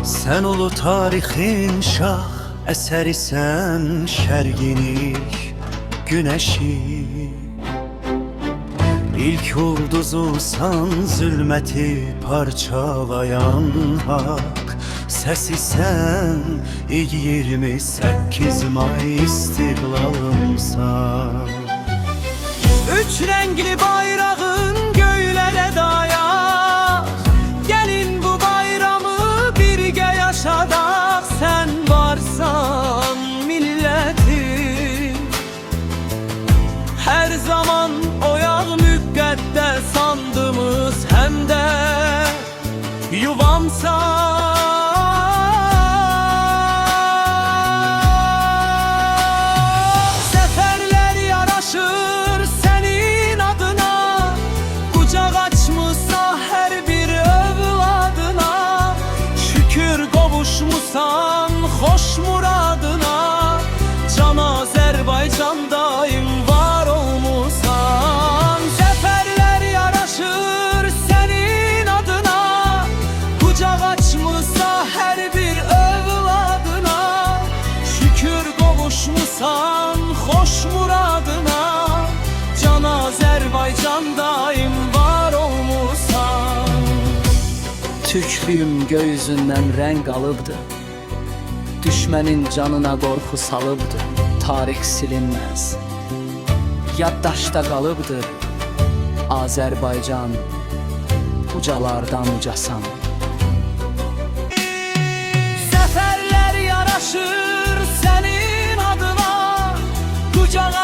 Sen ulu tarihin şah eserisen, şerginik güneşi. İlk ulduzusan, zulmeti parçalayan hak sesisen. 28 May istiklalımsan. Üç renkli bayrağın göylere dayar. Gelin bu bayramı birge yaşadak. Sen varsan milletin her zaman oyaq müqəddəs sandığımız hem de yuvamsan. Seferler yaraşır senin adına, kucak açmışsa her bir övladına. Şükür qovuşmusan xoş muradına, can Azərbaycandayım var olmusan. Seferler yaraşır senin adına, kucak açmışsa her bir övladına. Şükür qovuşmusan xoş muradına, can Azərbaycandayım var olmusan. Türklüyüm göğüzündən rəng alıbdı, düşmənin canına qorxu salıbdı. Tarix silinməz, yaddaşda qalıbdır Azərbaycan, ucalardan ucasan. Seferler yaraşır senin adına, kucak